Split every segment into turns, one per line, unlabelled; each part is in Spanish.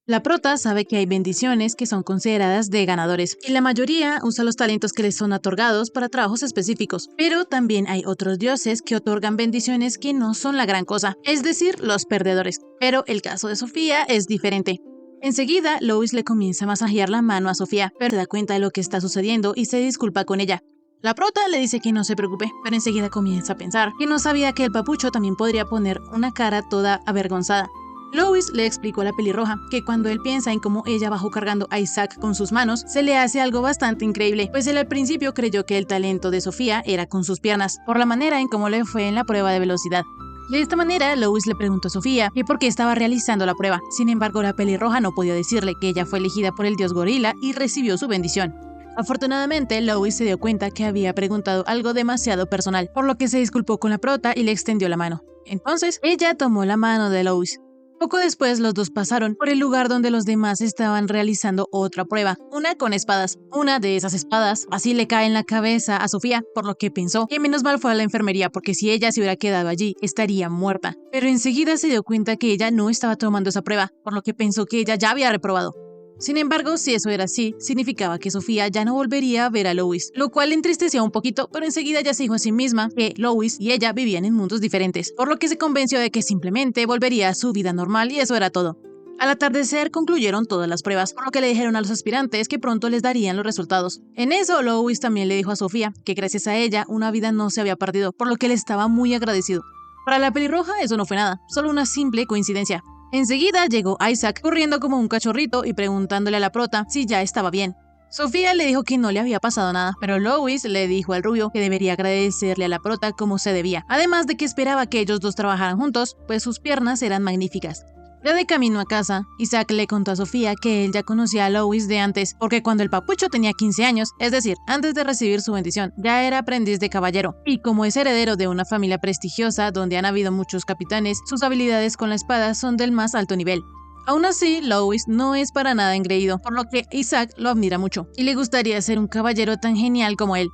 La prota sabe que hay bendiciones que son consideradas de ganadores, y la mayoría usa los talentos que les son otorgados para trabajos específicos, pero también hay otros dioses que otorgan bendiciones que no son la gran cosa, es decir, los perdedores. Pero el caso de Sofía es diferente. Enseguida, Lois le comienza a masajear la mano a Sofía, pero se da cuenta de lo que está sucediendo y se disculpa con ella. La prota le dice que no se preocupe, pero enseguida comienza a pensar que no sabía que el papucho también podría poner una cara toda avergonzada. Lois le explicó a la pelirroja que cuando él piensa en cómo ella bajó cargando a Isaac con sus manos, se le hace algo bastante increíble, pues él al principio creyó que el talento de Sofía era con sus piernas, por la manera en cómo le fue en la prueba de velocidad. De esta manera, Lois le preguntó a Sofía que por qué estaba realizando la prueba. Sin embargo, la pelirroja no podía decirle que ella fue elegida por el dios gorila y recibió su bendición. Afortunadamente, Lois se dio cuenta que había preguntado algo demasiado personal, por lo que se disculpó con la prota y le extendió la mano. Entonces, ella tomó la mano de Lois. Poco después, los dos pasaron por el lugar donde los demás estaban realizando otra prueba, una con espadas. Una de esas espadas así le cae en la cabeza a Sofía, por lo que pensó que menos mal fue a la enfermería, porque si ella se hubiera quedado allí, estaría muerta. Pero enseguida se dio cuenta que ella no estaba tomando esa prueba, por lo que pensó que ella ya había reprobado. Sin embargo, si eso era así, significaba que Sofía ya no volvería a ver a Lois, lo cual le entristeció un poquito, pero enseguida ya se dijo a sí misma que Lois y ella vivían en mundos diferentes, por lo que se convenció de que simplemente volvería a su vida normal y eso era todo. Al atardecer concluyeron todas las pruebas, por lo que le dijeron a los aspirantes que pronto les darían los resultados. En eso, Lois también le dijo a Sofía que gracias a ella una vida no se había perdido, por lo que él estaba muy agradecido. Para la pelirroja eso no fue nada, solo una simple coincidencia. Enseguida llegó Isaac corriendo como un cachorrito y preguntándole a la prota si ya estaba bien. Sofía le dijo que no le había pasado nada, pero Lois le dijo al rubio que debería agradecerle a la prota como se debía, además de que esperaba que ellos dos trabajaran juntos, pues sus piernas eran magníficas. Ya de camino a casa, Isaac le contó a Sofía que él ya conocía a Lois de antes, porque cuando el papucho tenía 15 años, es decir, antes de recibir su bendición, ya era aprendiz de caballero, y como es heredero de una familia prestigiosa donde han habido muchos capitanes, sus habilidades con la espada son del más alto nivel. Aún así, Lois no es para nada engreído, por lo que Isaac lo admira mucho, y le gustaría ser un caballero tan genial como él.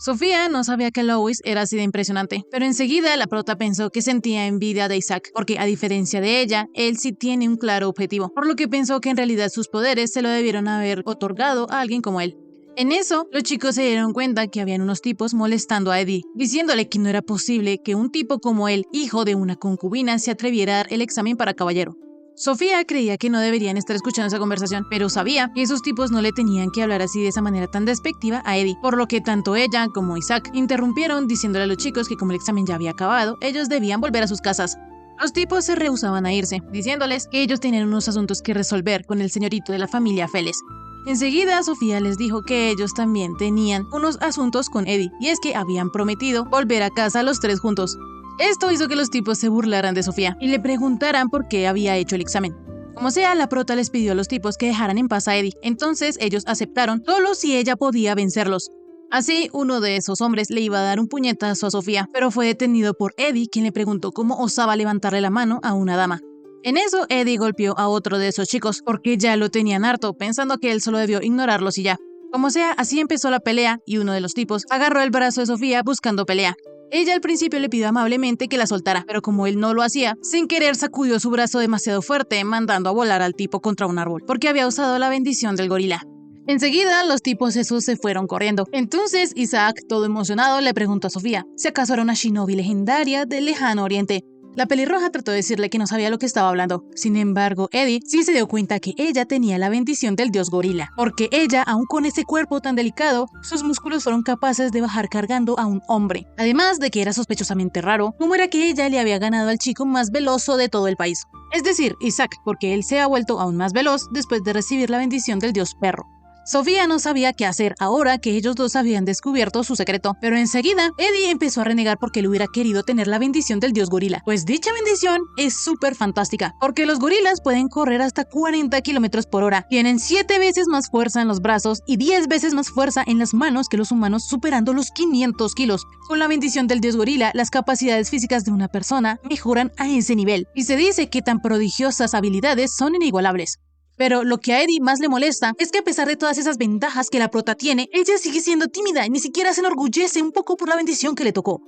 Sofía no sabía que Lois era así de impresionante, pero enseguida la prota pensó que sentía envidia de Isaac, porque a diferencia de ella, él sí tiene un claro objetivo, por lo que pensó que en realidad sus poderes se lo debieron haber otorgado a alguien como él. En eso, los chicos se dieron cuenta que habían unos tipos molestando a Eddie, diciéndole que no era posible que un tipo como él, hijo de una concubina, se atreviera a dar el examen para caballero. Sofía creía que no deberían estar escuchando esa conversación, pero sabía que esos tipos no le tenían que hablar así de esa manera tan despectiva a Eddie, por lo que tanto ella como Isaac interrumpieron diciéndole a los chicos que como el examen ya había acabado, ellos debían volver a sus casas. Los tipos se rehusaban a irse, diciéndoles que ellos tenían unos asuntos que resolver con el señorito de la familia Feles. Enseguida Sofía les dijo que ellos también tenían unos asuntos con Eddie, y es que habían prometido volver a casa los tres juntos. Esto hizo que los tipos se burlaran de Sofía y le preguntaran por qué había hecho el examen. Como sea, la prota les pidió a los tipos que dejaran en paz a Eddie, entonces ellos aceptaron solo si ella podía vencerlos. Así, uno de esos hombres le iba a dar un puñetazo a Sofía, pero fue detenido por Eddie, quien le preguntó cómo osaba levantarle la mano a una dama. En eso, Eddie golpeó a otro de esos chicos, porque ya lo tenían harto, pensando que él solo debió ignorarlos y ya. Como sea, así empezó la pelea y uno de los tipos agarró el brazo de Sofía buscando pelea. Ella al principio le pidió amablemente que la soltara, pero como él no lo hacía, sin querer sacudió su brazo demasiado fuerte, mandando a volar al tipo contra un árbol, porque había usado la bendición del gorila. Enseguida, los tipos esos se fueron corriendo. Entonces, Isaac, todo emocionado, le preguntó a Sofía si acaso era una shinobi legendaria del lejano oriente. La pelirroja trató de decirle que no sabía lo que estaba hablando. Sin embargo, Eddie sí se dio cuenta que ella tenía la bendición del dios gorila, porque ella, aun con ese cuerpo tan delicado, sus músculos fueron capaces de bajar cargando a un hombre. Además de que era sospechosamente raro, cómo era que ella le había ganado al chico más veloz de todo el país. Es decir, Isaac, porque él se ha vuelto aún más veloz después de recibir la bendición del dios perro. Sofía no sabía qué hacer ahora que ellos dos habían descubierto su secreto, pero enseguida Eddie empezó a renegar porque él hubiera querido tener la bendición del dios gorila, pues dicha bendición es súper fantástica, porque los gorilas pueden correr hasta 40 km por hora, tienen 7 veces más fuerza en los brazos y 10 veces más fuerza en las manos que los humanos, superando los 500 kilos. Con la bendición del dios gorila, las capacidades físicas de una persona mejoran a ese nivel, y se dice que tan prodigiosas habilidades son inigualables. Pero lo que a Eddie más le molesta es que a pesar de todas esas ventajas que la prota tiene, ella sigue siendo tímida y ni siquiera se enorgullece un poco por la bendición que le tocó.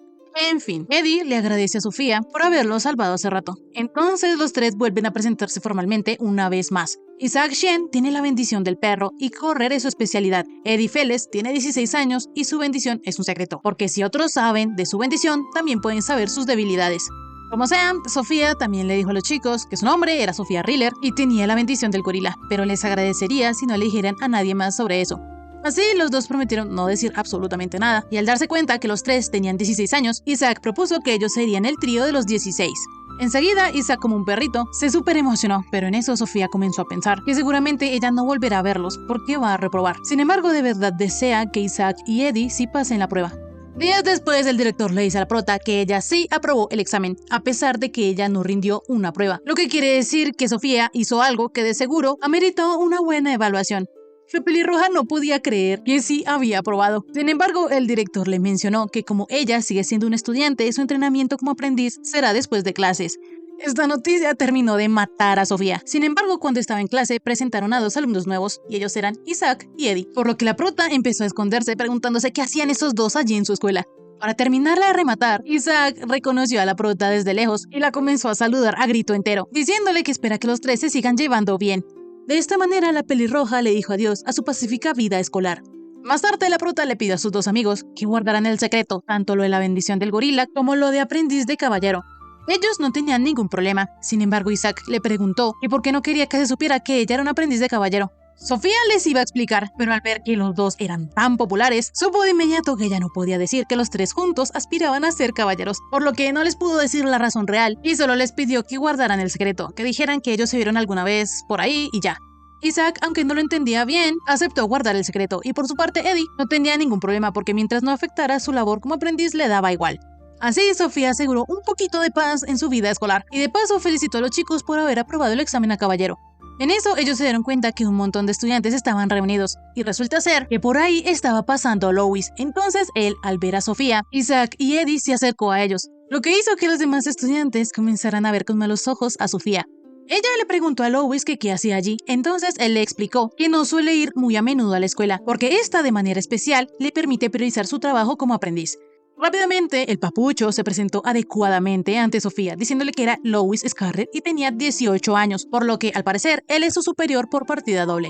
En fin, Eddie le agradece a Sofía por haberlo salvado hace rato. Entonces los tres vuelven a presentarse formalmente una vez más. Isaac Shen tiene la bendición del perro y correr es su especialidad. Eddie Feles tiene 16 años y su bendición es un secreto, porque si otros saben de su bendición, también pueden saber sus debilidades. Como sea, Sofía también le dijo a los chicos que su nombre era Sofía Riller y tenía la bendición del gorila, pero les agradecería si no le dijeran a nadie más sobre eso. Así, los dos prometieron no decir absolutamente nada, y al darse cuenta que los tres tenían 16 años, Isaac propuso que ellos serían el trío de los 16. Enseguida, Isaac, como un perrito, se súper emocionó, pero en eso Sofía comenzó a pensar que seguramente ella no volverá a verlos porque va a reprobar. Sin embargo, de verdad desea que Isaac y Eddie sí pasen la prueba. Días después, el director le dice a la prota que ella sí aprobó el examen, a pesar de que ella no rindió una prueba, lo que quiere decir que Sofía hizo algo que de seguro ameritó una buena evaluación. La pelirroja no podía creer que sí había aprobado. Sin embargo, el director le mencionó que como ella sigue siendo una estudiante, su entrenamiento como aprendiz será después de clases. Esta noticia terminó de matar a Sofía. Sin embargo, cuando estaba en clase, presentaron a dos alumnos nuevos, y ellos eran Isaac y Eddie, por lo que la prota empezó a esconderse preguntándose qué hacían esos dos allí en su escuela. Para terminarla de rematar, Isaac reconoció a la prota desde lejos y la comenzó a saludar a grito entero, diciéndole que espera que los tres se sigan llevando bien. De esta manera, la pelirroja le dijo adiós a su pacífica vida escolar. Más tarde, la prota le pidió a sus dos amigos que guardaran el secreto, tanto lo de la bendición del gorila como lo de aprendiz de caballero. Ellos no tenían ningún problema. Sin embargo, Isaac le preguntó que por qué no quería que se supiera que ella era un aprendiz de caballero. Sofía les iba a explicar, pero al ver que los dos eran tan populares, supo de inmediato que ella no podía decir que los tres juntos aspiraban a ser caballeros, por lo que no les pudo decir la razón real y solo les pidió que guardaran el secreto, que dijeran que ellos se vieron alguna vez por ahí y ya. Isaac, aunque no lo entendía bien, aceptó guardar el secreto y por su parte Eddie no tenía ningún problema porque mientras no afectara su labor como aprendiz le daba igual. Así, Sofía aseguró un poquito de paz en su vida escolar y de paso felicitó a los chicos por haber aprobado el examen a caballero. En eso, ellos se dieron cuenta que un montón de estudiantes estaban reunidos, y resulta ser que por ahí estaba pasando Louis. Entonces él, al ver a Sofía, Isaac y Eddie se acercó a ellos, lo que hizo que los demás estudiantes comenzaran a ver con malos ojos a Sofía. Ella le preguntó a Louis que qué hacía allí, entonces él le explicó que no suele ir muy a menudo a la escuela, porque esta de manera especial le permite priorizar su trabajo como aprendiz. Rápidamente, el papucho se presentó adecuadamente ante Sofía, diciéndole que era Louis Scarlett y tenía 18 años, por lo que, al parecer, él es su superior por partida doble.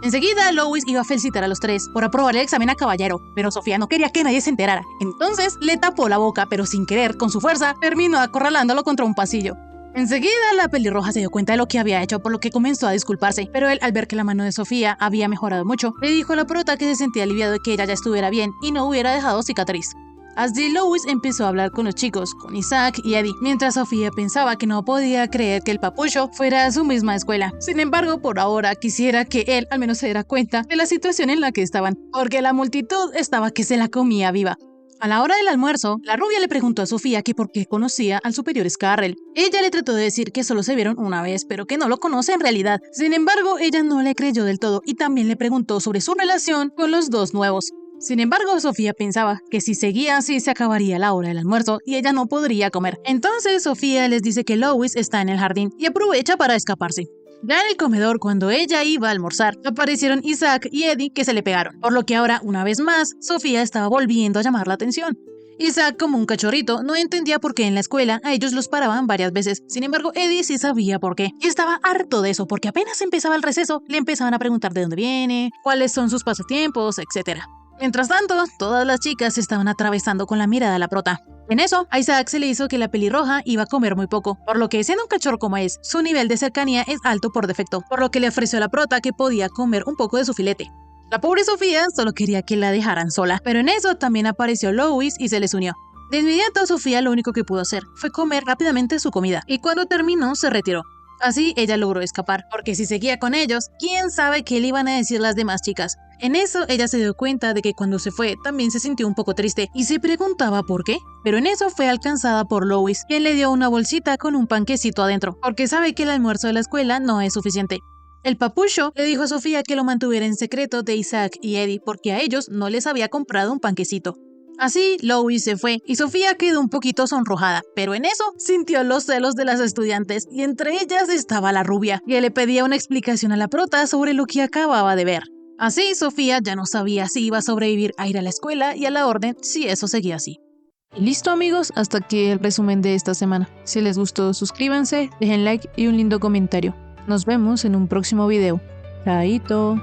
Enseguida, Louis iba a felicitar a los tres por aprobar el examen a caballero, pero Sofía no quería que nadie se enterara. Entonces, le tapó la boca, pero sin querer, con su fuerza, terminó acorralándolo contra un pasillo. Enseguida, la pelirroja se dio cuenta de lo que había hecho, por lo que comenzó a disculparse, pero él, al ver que la mano de Sofía había mejorado mucho, le dijo a la prota que se sentía aliviado de que ella ya estuviera bien y no hubiera dejado cicatriz. Así, Louis empezó a hablar con los chicos, con Isaac y Eddie, mientras Sofía pensaba que no podía creer que el papucho fuera a su misma escuela. Sin embargo, por ahora quisiera que él al menos se diera cuenta de la situación en la que estaban, porque la multitud estaba que se la comía viva. A la hora del almuerzo, la rubia le preguntó a Sofía que por qué conocía al superior Scarrell. Ella le trató de decir que solo se vieron una vez, pero que no lo conoce en realidad. Sin embargo, ella no le creyó del todo y también le preguntó sobre su relación con los dos nuevos. Sin embargo, Sofía pensaba que si seguía así se acabaría la hora del almuerzo y ella no podría comer. Entonces, Sofía les dice que Louis está en el jardín y aprovecha para escaparse. Ya en el comedor, cuando ella iba a almorzar, aparecieron Isaac y Eddie que se le pegaron, por lo que ahora, una vez más, Sofía estaba volviendo a llamar la atención. Isaac, como un cachorrito, no entendía por qué en la escuela a ellos los paraban varias veces. Sin embargo, Eddie sí sabía por qué. Y estaba harto de eso, porque apenas empezaba el receso, le empezaban a preguntar de dónde viene, cuáles son sus pasatiempos, etc. Mientras tanto, todas las chicas se estaban atravesando con la mirada a la prota. En eso, a Isaac se le hizo que la pelirroja iba a comer muy poco, por lo que, siendo un cachorro como es, su nivel de cercanía es alto por defecto, por lo que le ofreció a la prota que podía comer un poco de su filete. La pobre Sofía solo quería que la dejaran sola, pero en eso también apareció Louis y se les unió. De inmediato, Sofía lo único que pudo hacer fue comer rápidamente su comida, y cuando terminó se retiró. Así ella logró escapar, porque si seguía con ellos, quién sabe qué le iban a decir las demás chicas. En eso ella se dio cuenta de que cuando se fue también se sintió un poco triste y se preguntaba por qué. Pero en eso fue alcanzada por Louis, quien le dio una bolsita con un panquecito adentro, porque sabe que el almuerzo de la escuela no es suficiente. El papucho le dijo a Sofía que lo mantuviera en secreto de Isaac y Eddie porque a ellos no les había comprado un panquecito. Así, Louis se fue y Sofía quedó un poquito sonrojada, pero en eso sintió los celos de las estudiantes y entre ellas estaba la rubia, que le pedía una explicación a la prota sobre lo que acababa de ver. Así, Sofía ya no sabía si iba a sobrevivir a ir a la escuela y a la orden si eso seguía así. Y listo, amigos, hasta aquí el resumen de esta semana. Si les gustó, suscríbanse, dejen like y un lindo comentario. Nos vemos en un próximo video. Chaito.